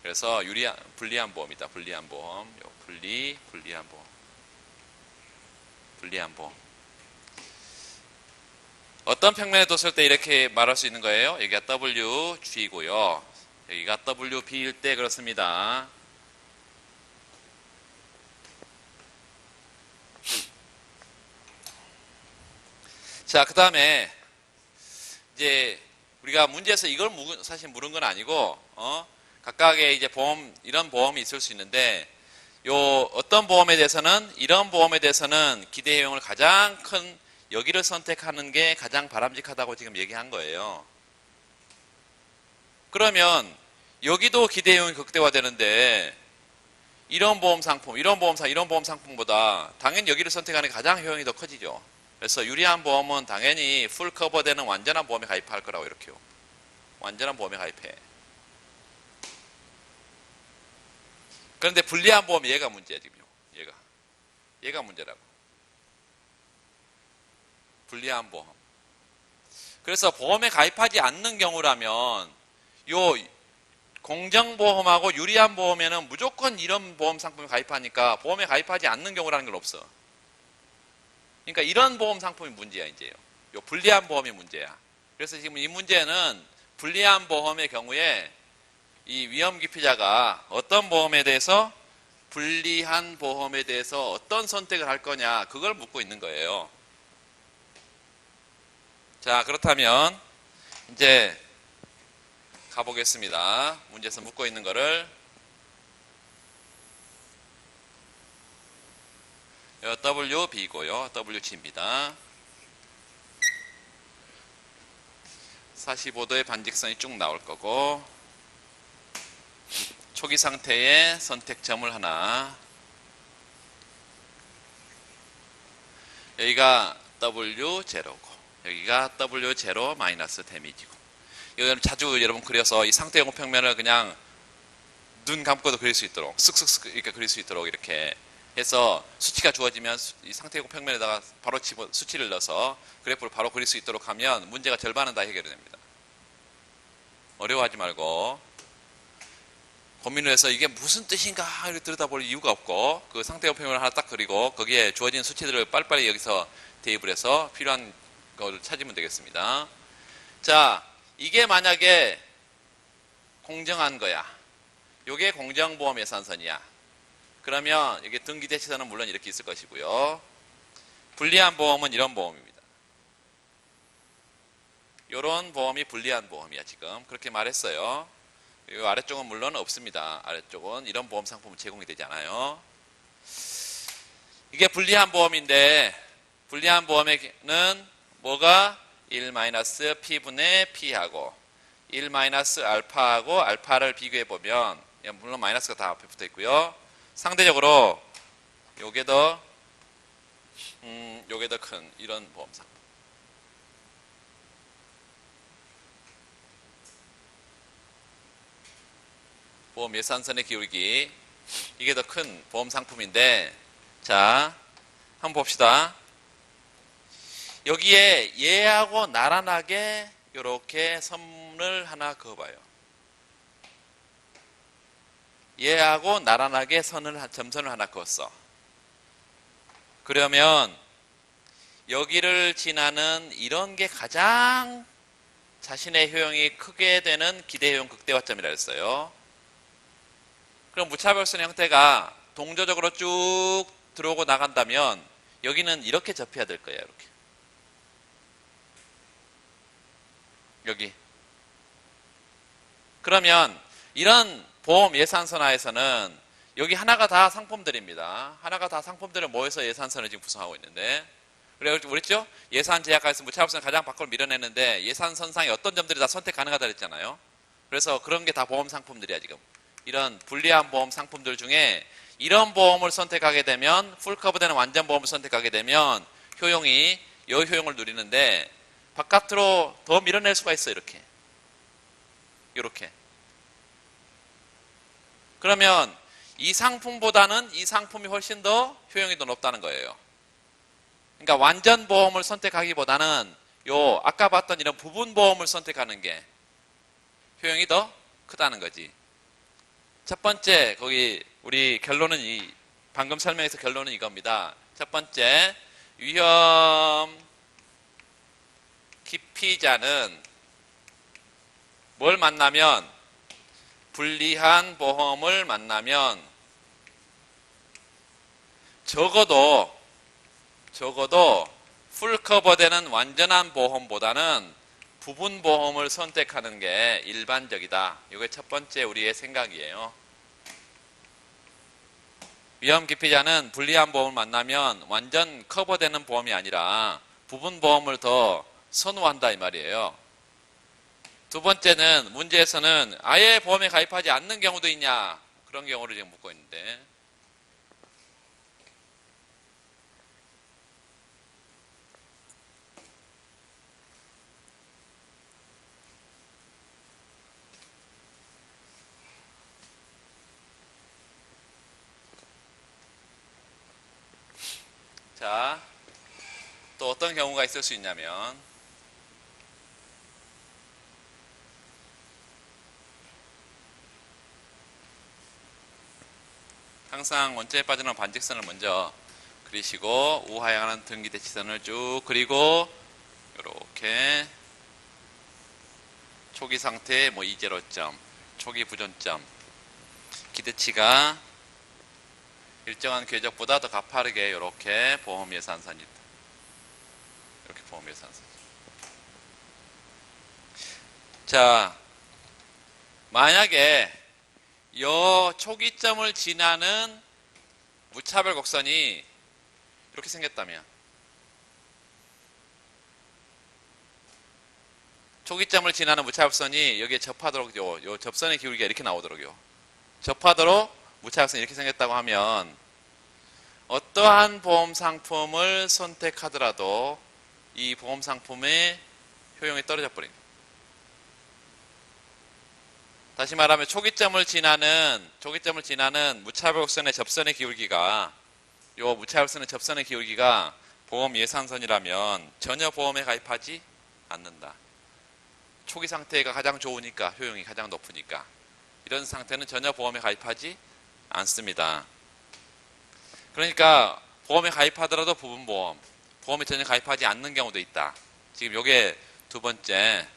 그래서 불리한 보험이다. 불리한 보험. 불리한 보험. 불리한 보험. 어떤 평면에 뒀을 때 이렇게 말할 수 있는 거예요? 여기가 WG고요. 여기가 WB일 때 그렇습니다. 자, 그 다음에 이제 우리가 문제에서 이걸 사실 물은 건 아니고 각각의 이제 보험 이런 보험이 있을 수 있는데 요 어떤 보험에 대해서는 이런 보험에 대해서는 기대 효용을 가장 큰 여기를 선택하는 게 가장 바람직하다고 지금 얘기한 거예요. 그러면 여기도 기대 효용이 극대화되는데 이런 보험 상품, 이런 보험 상품보다 당연히 여기를 선택하는 게 가장 효용이 더 커지죠. 그래서 유리한 보험은 당연히 풀 커버되는 완전한 보험에 가입할 거라고 이렇게요. 완전한 보험에 가입해. 그런데 불리한 보험 얘가 문제야 지금요. 얘가 문제라고. 불리한 보험. 그래서 보험에 가입하지 않는 경우라면 요 공정보험하고 유리한 보험에는 무조건 이런 보험 상품에 가입하니까 보험에 가입하지 않는 경우라는 건 없어. 그러니까 이런 보험 상품이 문제야 이제요. 요 불리한 보험이 문제야. 그래서 지금 이 문제는 불리한 보험의 경우에 이 위험 기피자가 어떤 보험에 대해서 불리한 보험에 대해서 어떤 선택을 할 거냐 그걸 묻고 있는 거예요. 자, 그렇다면 이제 가보겠습니다. 문제에서 묻고 있는 거를 WB고요. WG입니다. 45도의 반직선이 쭉 나올 거고 초기 상태의 선택점을 하나 여기가 W0고 여기가 W0 마이너스 데미지고 이건 자주 여러분 그려서 이 상태 영업 평면을 그냥 눈 감고도 그릴 수 있도록 쓱쓱쓱 이렇게 그릴 수 있도록 이렇게 해서 수치가 주어지면 이 상태 영업 평면에다가 바로 수치를 넣어서 그래프를 바로 그릴 수 있도록 하면 문제가 절반은 다 해결이 됩니다. 어려워하지 말고 고민을 해서 이게 무슨 뜻인가 이렇게 들여다볼 이유가 없고 그 상태 영업 평면을 하나 딱 그리고 거기에 주어진 수치들을 빨리빨리 여기서 대입을 해서 필요한 걸 찾으면 되겠습니다. 자, 이게 만약에 공정한 거야. 요게 공정보험 예산선이야. 그러면 이게 등기 대치서는 물론 이렇게 있을 것이고요. 불리한 보험은 이런 보험입니다. 이런 보험이 불리한 보험이야 지금. 그렇게 말했어요. 이 아래쪽은 물론 없습니다. 아래쪽은 이런 보험 상품은 제공이 되지 않아요. 이게 불리한 보험인데 불리한 보험에는 뭐가 1-P분의 P하고 1-알파하고 알파를 비교해 보면 물론 마이너스가 다 앞에 붙어 있고요. 상대적으로 요게 더 큰 이런 보험 상품. 보험 예산선의 기울기 이게 더 큰 보험 상품인데 자 한번 봅시다. 여기에 얘하고 나란하게 이렇게 선을 하나 그어봐요. 얘하고 나란하게 점선을 하나 그었어. 그러면 여기를 지나는 이런 게 가장 자신의 효용이 크게 되는 기대 효용 극대화점이라 했어요. 그럼 무차별선 형태가 동조적으로 쭉 들어오고 나간다면 여기는 이렇게 접혀야 될 거예요. 이렇게. 여기. 그러면 이런 보험 예산선화에서는 여기 하나가 다 상품들입니다. 하나가 다 상품들을 모여서 예산선을 지금 구성하고 있는데, 그랬죠? 예산 제약하에서 무차별성을 가장 밖으로 밀어내는데 예산선상에 어떤 점들이 다 선택 가능하다 그랬잖아요. 그래서 그런 게 다 보험 상품들이야 지금. 이런 불리한 보험 상품들 중에 이런 보험을 선택하게 되면, 풀커버되는 완전 보험을 선택하게 되면 효용이 이 효용을 누리는데 바깥으로 더 밀어낼 수가 있어. 이렇게. 그러면 이 상품보다는 이 상품이 훨씬 더 효용이 더 높다는 거예요. 그러니까 완전 보험을 선택하기보다는 요 아까 봤던 이런 부분 보험을 선택하는 게 효용이 더 크다는 거지. 첫 번째, 거기 우리 결론은 방금 설명해서 결론은 이겁니다. 첫 번째, 위험 기피자는 뭘 만나면, 불리한 보험을 만나면 적어도 풀커버되는 완전한 보험보다는 부분 보험을 선택하는 게 일반적이다. 이게 첫 번째 우리의 생각이에요. 위험 기피자는 불리한 보험을 만나면 완전 커버되는 보험이 아니라 부분 보험을 더 선호한다 이 말이에요. 두 번째는 문제에서는 아예 보험에 가입하지 않는 경우도 있냐, 그런 경우를 지금 묻고 있는데, 자, 또 어떤 경우가 있을 수 있냐면, 항상 원점에 빠지는 반직선을 먼저 그리시고 우하향하는 등기 대치선을 쭉 그리고 이렇게 초기 상태 이제로점, 초기 부존점, 기대치가 일정한 궤적보다 더 가파르게 이렇게 보험 예산선이 있다. 이렇게 보험 예산선. 자, 만약에 요 초기점을 지나는 무차별 곡선이 이렇게 생겼다면, 초기점을 지나는 무차별선이 여기에 접하도록 요 접선의 기울기가 이렇게 나오도록요. 접하도록 무차별선이 이렇게 생겼다고 하면 어떠한 보험 상품을 선택하더라도 이 보험 상품의 효용이 떨어져 버립니다. 다시 말하면 초기점을 지나는 무차별선의 접선의 기울기가, 요 무차별선의 접선의 기울기가 보험 예산선이라면 전혀 보험에 가입하지 않는다. 초기 상태가 가장 좋으니까, 효용이 가장 높으니까 이런 상태는 전혀 보험에 가입하지 않습니다. 그러니까 보험에 가입하더라도 부분 보험에 전혀 가입하지 않는 경우도 있다. 지금 요게 두 번째,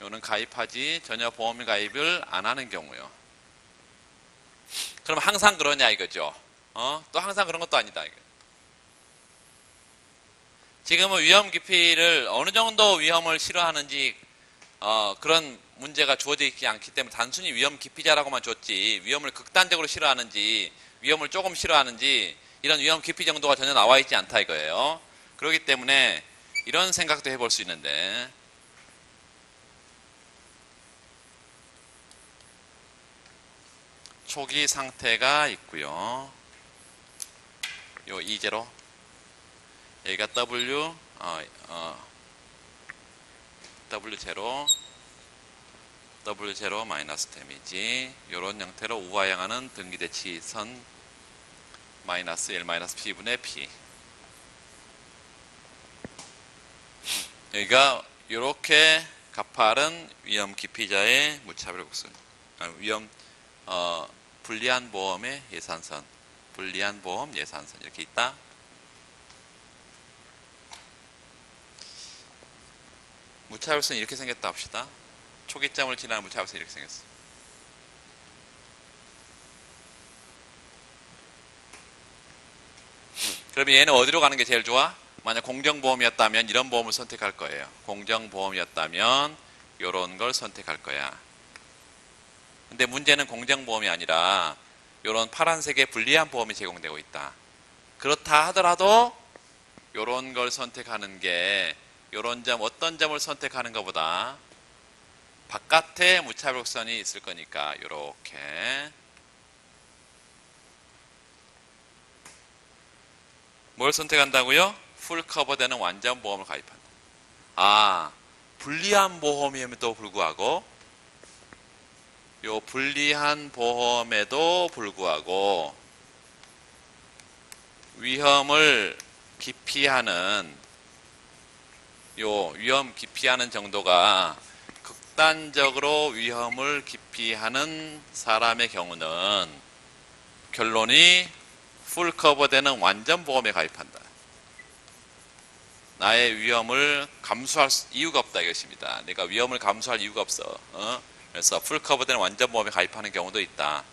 요는 가입하지, 전혀 보험에 가입을 안 하는 경우요. 그럼 항상 그러냐 이거죠. 또 항상 그런 것도 아니다. 지금은 위험 기피를 어느 정도 위험을 싫어하는지 그런 문제가 주어져 있지 않기 때문에 단순히 위험 기피자라고만 줬지, 위험을 극단적으로 싫어하는지 위험을 조금 싫어하는지 이런 위험 기피 정도가 전혀 나와 있지 않다 이거예요. 그렇기 때문에 이런 생각도 해볼 수 있는데, 초기 상태가 있고요. 요 E0, 여기가 W, W0 마이너스 데미지, 이런 형태로 우하향하는 등기대치선 마이너스 1 마이너스 P분의 P. 여기가 이렇게 가파른 위험 기피자의 무차별 곡선, 불리한 보험의 예산선, 불리한 보험 예산선 이렇게 있다. 무차별선이 이렇게 생겼다 합시다. 초기점을 지나는 무차별선이 이렇게 생겼어. 그러면 얘는 어디로 가는 게 제일 좋아? 만약 공정보험이었다면 이런 보험을 선택할 거예요. 공정보험이었다면 이런 걸 선택할 거야. 근데 문제는 공정보험이 아니라 이런 파란색의 불리한 보험이 제공되고 있다. 그렇다 하더라도 이런 걸 선택하는 게 이런 점 어떤 점을 선택하는 것보다 바깥에 무차별성이 있을 거니까 이렇게 뭘 선택한다고요? 풀 커버되는 완전 보험을 가입한다. 아, 불리한 보험임에도 불구하고 요 불리한 보험에도 불구하고 위험을 기피하는 요 위험 기피하는 정도가 극단적으로 위험을 기피하는 사람의 경우는 결론이 풀 커버되는 완전 보험에 가입한다. 나의 위험을 감수할 이유가 없다 이것입니다. 내가 위험을 감수할 이유가 없어. 그래서 풀 커버되는 완전 보험에 가입하는 경우도 있다.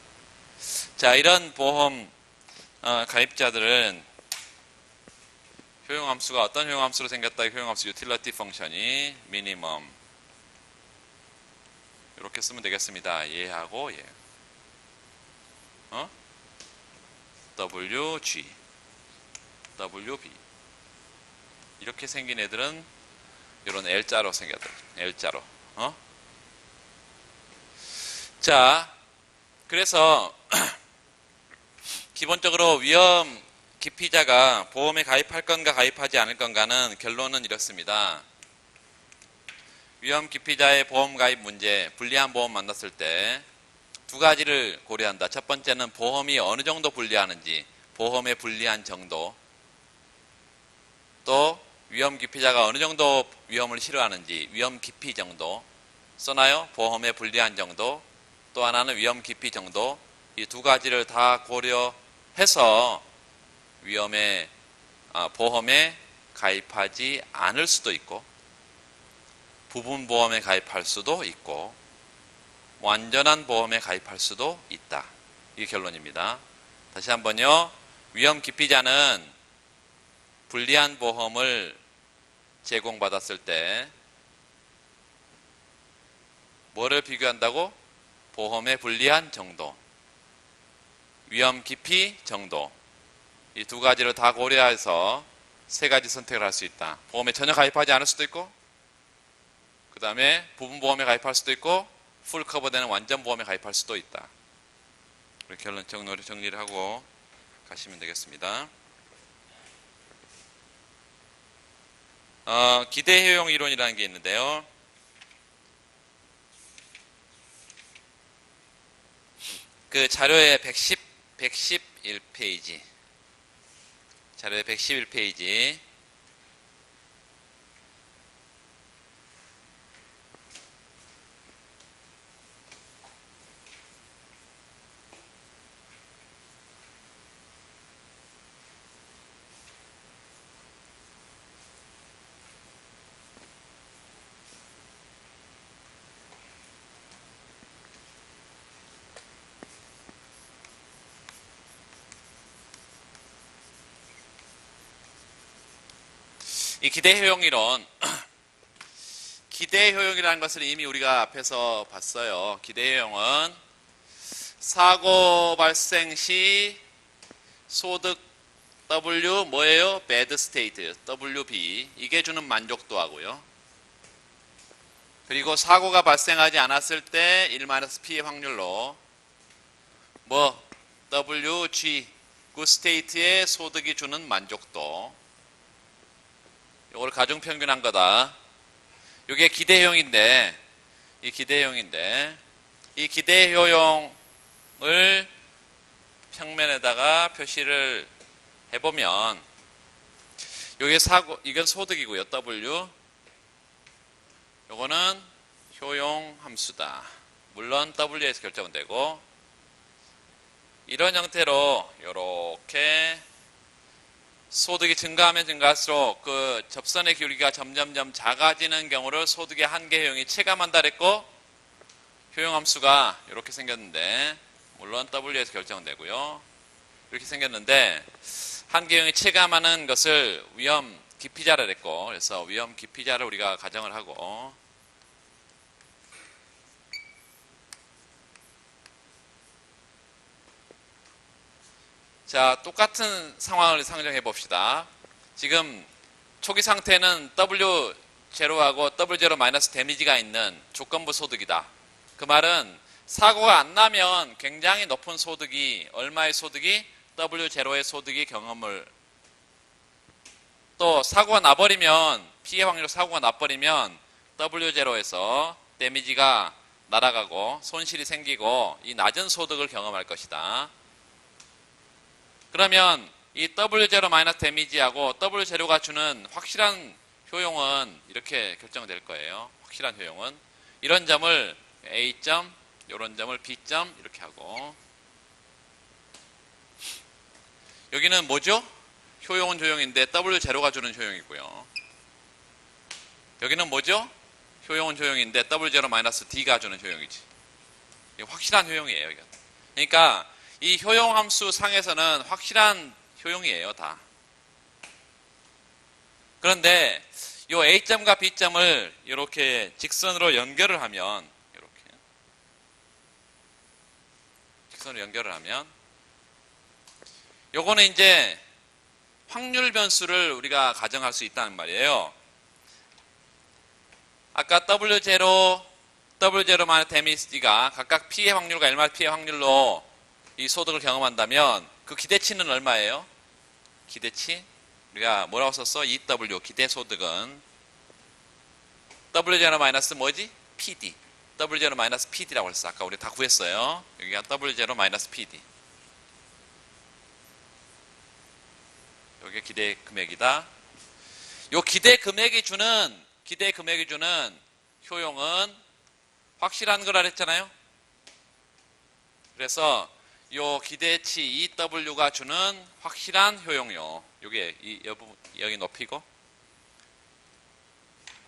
자, 이런 보험 가입자들은 효용함수가 어떤 효용함수로 생겼다? 효용함수 유틸리티 펑션이 미니멈 이렇게 쓰면 되겠습니다. 얘하고 얘. WG, WB 이렇게 생긴 애들은 이런 L자로 생겼다. L자로. 자, 그래서 기본적으로 위험 기피자가 보험에 가입할 건가 가입하지 않을 건가는 결론은 이렇습니다. 위험 기피자의 보험 가입 문제, 불리한 보험 만났을 때 두 가지를 고려한다. 첫 번째는 보험이 어느 정도 불리하는지, 보험의 불리한 정도, 또 위험 기피자가 어느 정도 위험을 싫어하는지, 위험 기피 정도 써나요? 보험의 불리한 정도, 또 하나는 위험 기피 정도. 이 두 가지를 다 고려해서 보험에 가입하지 않을 수도 있고 부분 보험에 가입할 수도 있고 완전한 보험에 가입할 수도 있다. 이게 결론입니다. 다시 한번요. 위험 기피자는 불리한 보험을 제공받았을 때 뭐를 비교한다고? 보험의 불리한 정도, 위험 기피 정도, 이 두 가지를 다 고려해서 세 가지 선택을 할 수 있다. 보험에 전혀 가입하지 않을 수도 있고 그 다음에 부분 보험에 가입할 수도 있고 풀 커버되는 완전 보험에 가입할 수도 있다. 이렇게 결론 정리를 하고 가시면 되겠습니다. 기대 효용 이론이라는 게 있는데요. 그 자료의 111페이지 자료의 111페이지 이 기대 효용 이론 기대 효용이라는 것을 이미 우리가 앞에서 봤어요. 기대 효용은 사고 발생 시 소득 W 뭐예요? bad state WB 이게 주는 만족도하고요. 그리고 사고가 발생하지 않았을 때 1-P의 확률로 WG good state의 소득이 주는 만족도 이걸 가중평균한 거다. 이게 기대효용인데 이 기대효용을 평면에다가 표시를 해보면 이건 소득이고요. W 요거는 효용 함수다. 물론 W에서 결정은 되고 이런 형태로 이렇게 소득이 증가하면 증가할수록 그 접선의 기울기가 점점점 작아지는 경우를 소득의 한계 효용이 체감한다 그랬고 효용함수가 이렇게 생겼는데 물론 W에서 결정되고요. 이렇게 생겼는데 한계 효용이 체감하는 것을 위험 기피자라 그랬고 그래서 위험 기피자를 우리가 가정을 하고 자, 똑같은 상황을 상정해 봅시다. 지금 초기 상태는 W0하고 W0 마이너스 데미지가 있는 조건부 소득이다. 그 말은 사고가 안 나면 굉장히 높은 소득이, 얼마의 소득이? W0의 소득이 경험을, 또 사고가 나버리면, 피해 확률로 사고가 나버리면 W0에서 데미지가 날아가고 손실이 생기고 이 낮은 소득을 경험할 것이다. 그러면 이 W0 마이너스 데미지하고 W0가 주는 확실한 효용은 이렇게 결정될 거예요. 확실한 효용은 이런 점을 A점, 이런 점을 B점 이렇게 하고, 여기는 뭐죠? 효용은 효용인데 W0가 주는 효용이고요. 여기는 뭐죠? 효용은 효용인데 W0 마이너스 D가 주는 효용이지. 확실한 효용이에요. 이건. 그러니까 이 효용 함수 상에서는 확실한 효용이에요, 다. 그런데 이 A점과 B점을 이렇게 직선으로 연결을 하면, 이렇게 직선으로 연결을 하면, 요거는 이제 확률 변수를 우리가 가정할 수 있다는 말이에요. 아까 W0 마이너스 데미지가 각각 피해 확률과 얼마 피해 확률로 이 소득을 경험한다면 그 기대치는 얼마예요? 기대치? 우리가 뭐라고 썼어? EW, 기대 소득은 W0 마이너스 뭐지? PD. W0 마이너스 PD라고 했어. 아까 우리 다 구했어요. 여기가 W0 마이너스 PD. 여기가 기대 금액이다. 요 기대 금액이 주는 효용은 확실한 거라 그랬잖아요. 그래서 요 기대치 EW가 주는 확실한 효용요. 요게 여기 높이고,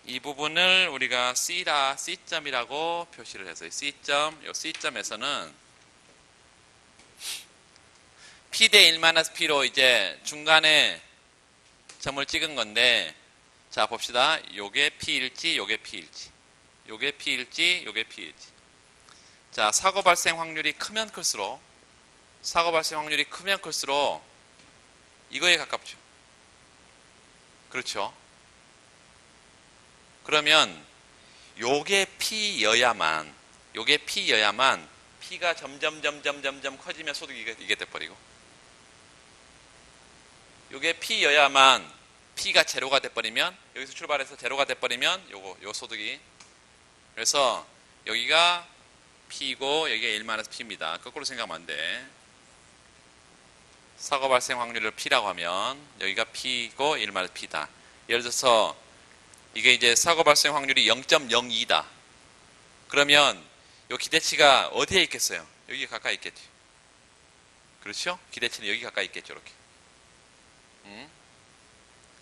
이 부분을 우리가 C점이라고 표시를 했어요. C점, 요 C점에서는 P 대 1 마이너스 P로 이제 중간에 점을 찍은 건데, 자 봅시다. 요게 P일지, 요게 P일지, 요게 P일지, 요게 P일지. 자, 사고 발생 확률이 크면 클수록 이거에 가깝죠. 그렇죠. 그러면 요게 P여야만 P가 점점 커지면 소득이 이게 돼버리고, 요게 P여야만 P가 제로가 돼버리면, 여기서 출발해서 제로가 돼버리면 요 소득이, 그래서 여기가 P고 여기가 1 마이너스 P입니다. 거꾸로 생각하면 안 돼. 사고 발생 확률을 P라고 하면 여기가 P고 1 마이너스 P다. 예를 들어서 이게 이제 사고 발생 확률이 0.02다. 그러면 요 기대치가 어디에 있겠어요? 여기 가까이 있겠죠. 그렇죠? 기대치는 여기 가까이 있겠죠. 이렇게.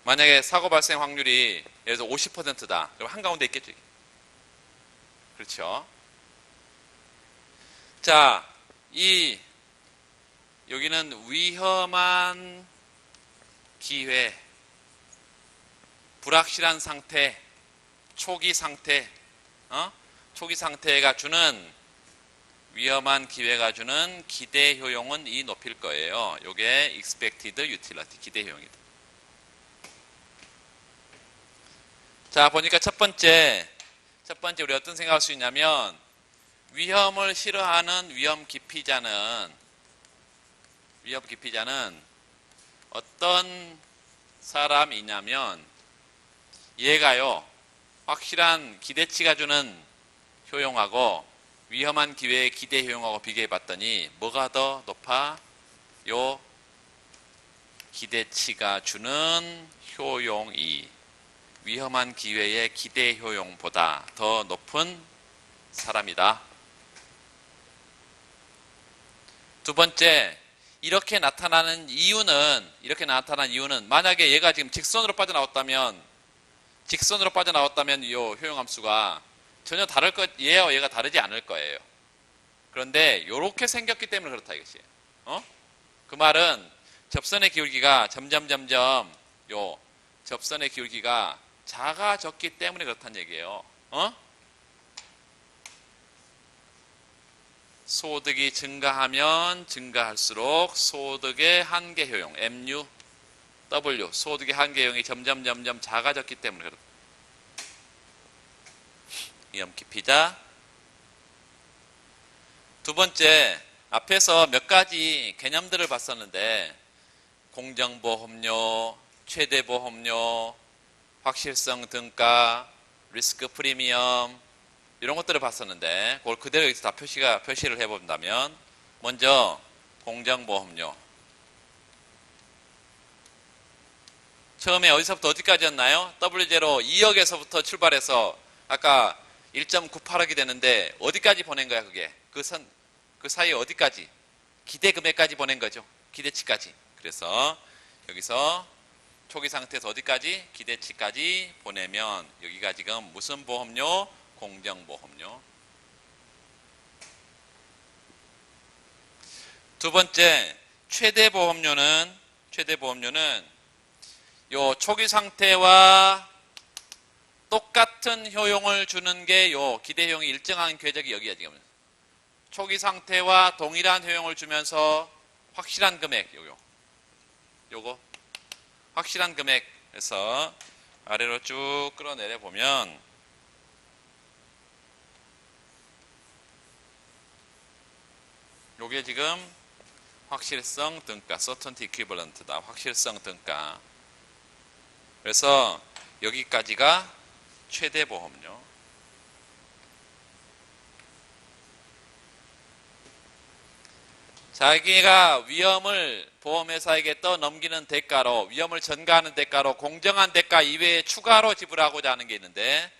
만약에 사고 발생 확률이 예를 들어 50%다. 그럼 한가운데 있겠죠. 그렇죠? 자, 여기는 위험한 기회, 불확실한 상태, 초기 상태가 주는, 위험한 기회가 주는 기대 효용은 이 높일 거예요. 요게 expected utility, 기대 효용이다. 자, 보니까 첫 번째 우리 어떤 생각할 수 있냐면, 위험을 싫어하는 위험 기피자는 어떤 사람이냐면, 얘가요, 확실한 기대치가 주는 효용하고 위험한 기회의 기대 효용하고 비교해 봤더니 뭐가 더 높아? 요 기대치가 주는 효용이 위험한 기회의 기대 효용보다 더 높은 사람이다. 두 번째, 이렇게 나타나는 이유는 만약에 얘가 지금 직선으로 빠져나왔다면 이 효용함수가 전혀 얘와 다르지 않을 거예요. 그런데 이렇게 생겼기 때문에 그렇다 이것이에요. 그 말은 접선의 기울기가 접선의 기울기가 작아졌기 때문에 그렇다는 얘기예요. 소득이 증가하면 증가할수록 소득의 한계 효용 MU W 소득의 한계 효용이 점점 작아졌기 때문에 그렇다. 위험 깊이자. 두 번째, 앞에서 몇 가지 개념들을 봤었는데 공정보험료, 최대보험료, 확실성 등가, 리스크 프리미엄 이런 것들을 봤었는데 그걸 그대로 여기서 다 표시를 해본다면 먼저 공정보험료 처음에 어디서부터 어디까지였나요? W0 2억에서부터 출발해서 아까 1.98억이 되는데 어디까지 보낸 거야 그게? 그 사이에 어디까지? 기대 금액까지 보낸 거죠. 기대치까지. 그래서 여기서 초기 상태에서 어디까지? 기대치까지 보내면 여기가 지금 무슨 보험료? 공정보험료. 두 번째, 최대보험료는 요 초기 상태와 똑같은 효용을 주는 게 요 기대 효용이 일정한 궤적이 여기야 지금. 초기 상태와 동일한 효용을 주면서 확실한 금액 요거 확실한 금액에서 아래로 쭉 끌어내려 보면 요게 지금 확실성 등가 certainty equivalent다. 확실성 등가. 그래서 여기까지가 최대 보험료. 자기가 위험을 보험회사에게 떠넘기는 대가로 위험을 전가하는 대가로 공정한 대가 이외에 추가로 지불하고자 하는 게 있는데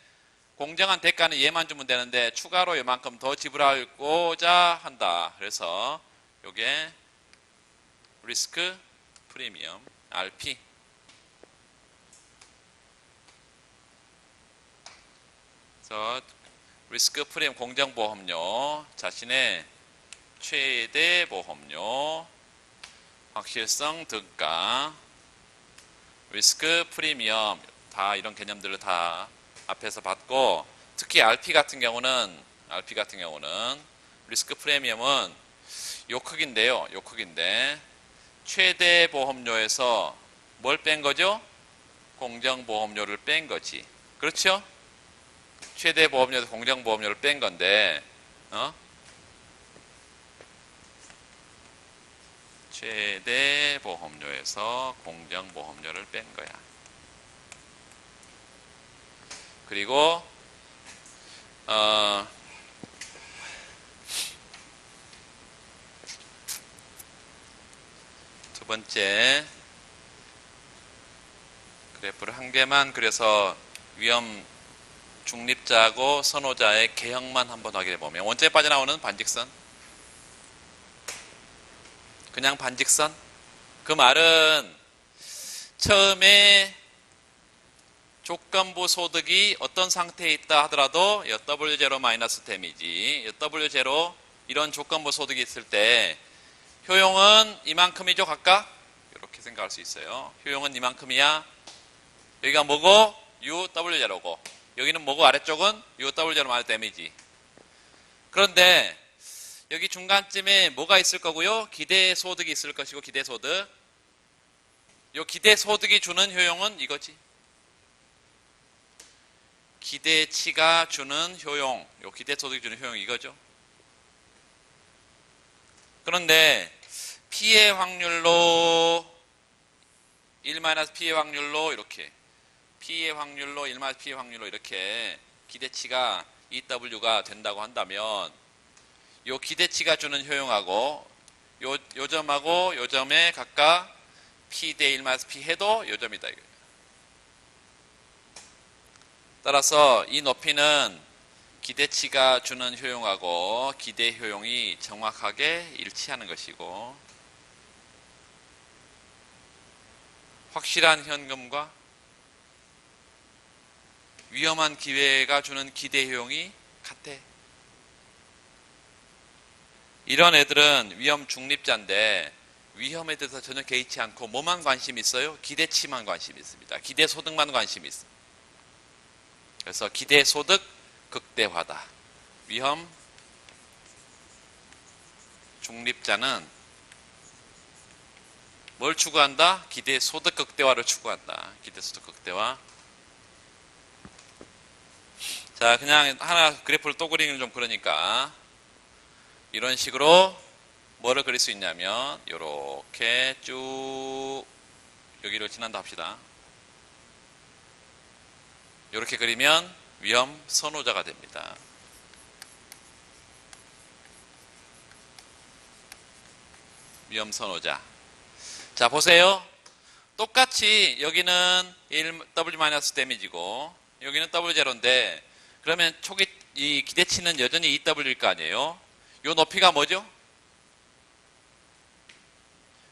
공정한 대가는 얘만 주면 되는데 추가로 이만큼 더 지불하고자 한다. 그래서 요게 리스크 프리미엄 RP 그래서 리스크 프리미엄 공정보험료 자신의 최대 보험료 확실성 등가 리스크 프리미엄 다 이런 개념들을 다 앞에서 봤고 특히 RP 같은 경우는 리스크 프리미엄은 요 크기인데요. 요 크기인데 최대 보험료에서 뭘 뺀 거죠? 공정보험료를 뺀 거지. 그렇죠? 최대 보험료에서 공정보험료를 뺀 건데 최대 보험료에서 공정보험료를 뺀 거야. 그리고 두 번째 그래프를 한 개만 그래서 위험 중립자하고 선호자의 개형만 한번 확인해 보면 원점에 빠져나오는 반직선 그냥 반직선 그 말은 처음에 조건부 소득이 어떤 상태에 있다 하더라도 W0 마이너스 데미지 W0 이런 조건부 소득이 있을 때 효용은 이만큼이죠 각각 이렇게 생각할 수 있어요. 효용은 이만큼이야. 여기가 뭐고 UW0고 여기는 뭐고 아래쪽은 UW0 마이너스 데미지. 그런데 여기 중간쯤에 뭐가 있을 거고요? 기대소득이 있을 것이고 기대소득. 요 기대소득이 주는 효용은 이거지. 기대치가 주는 효용. 요 기대소득이 주는 효용이 이거죠. 그런데 피해 확률로 1-피해 확률로 이렇게 피해 확률로 1-피해 확률로 이렇게 기대치가 EW가 된다고 한다면 요 기대치가 주는 효용하고 요 점하고 요 점에 각각 P 대 1-P 해도 요 점이다. 따라서 이 높이는 기대치가 주는 효용하고 기대 효용이 정확하게 일치하는 것이고 확실한 현금과 위험한 기회가 주는 기대 효용이 같아. 이런 애들은 위험 중립자인데 위험에 대해서 전혀 개의치 않고 뭐만 관심이 있어요? 기대치만 관심이 있습니다. 기대 소득만 관심이 있습니다. 그래서 기대 소득 극대화다. 위험 중립자는 뭘 추구한다? 기대 소득 극대화를 추구한다. 기대 소득 극대화. 자, 그냥 하나 그래프를 또 그리는 좀 그러니까 이런 식으로 뭐를 그릴 수 있냐면 이렇게 쭉 여기를 지난다 합시다. 이렇게 그리면 위험 선호자가 됩니다. 위험 선호자. 자, 보세요. 똑같이 여기는 1W- 데미지고 여기는 W0인데 그러면 초기 이 기대치는 여전히 2W일 거 아니에요? 요 높이가 뭐죠?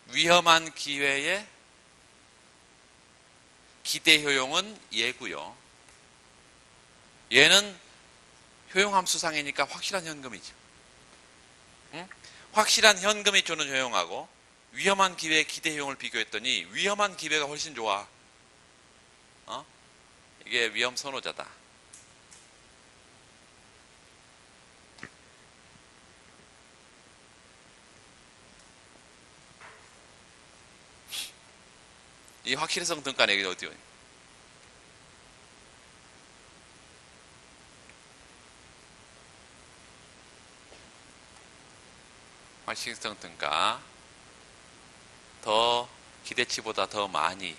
위험한 기회의 기대 효용은 얘고요. 얘는 효용함수상이니까 확실한 현금이죠. 응? 확실한 현금이 주는 효용하고 위험한 기회의 기대 효용을 비교했더니 위험한 기회가 훨씬 좋아. 이게 위험 선호자다. 이 확실성 등가 얘기 어디요? 확실성 등가 더 기대치보다 더 많이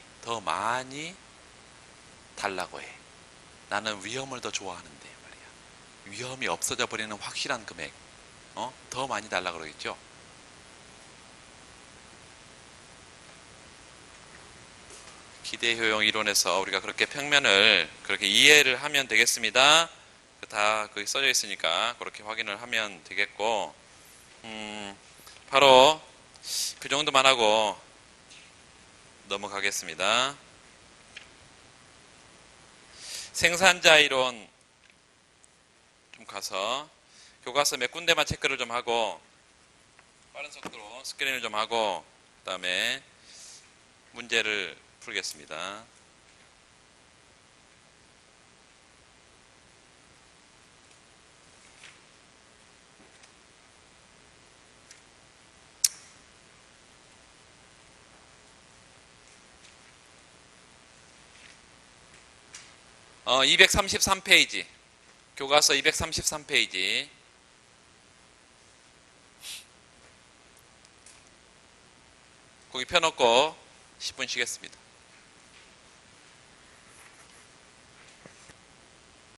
달라고 해. 나는 위험을 더 좋아하는데 말이야. 위험이 없어져 버리는 확실한 금액, 더 많이 달라고 그러겠죠. 기대 효용 이론에서 우리가 그렇게 평면을 그렇게 이해를 하면 되겠습니다. 다 거기 써져 있으니까 그렇게 확인을 하면 되겠고, 바로 그 정도만 하고 넘어가겠습니다. 생산자 이론 좀 가서 교과서 몇 군데만 체크를 좀 하고 빠른 속도로 스크린을 좀 하고 그 다음에 문제를 풀겠습니다. 어, 233페이지 교과서 233페이지 거기 펴놓고 10분 쉬겠습니다.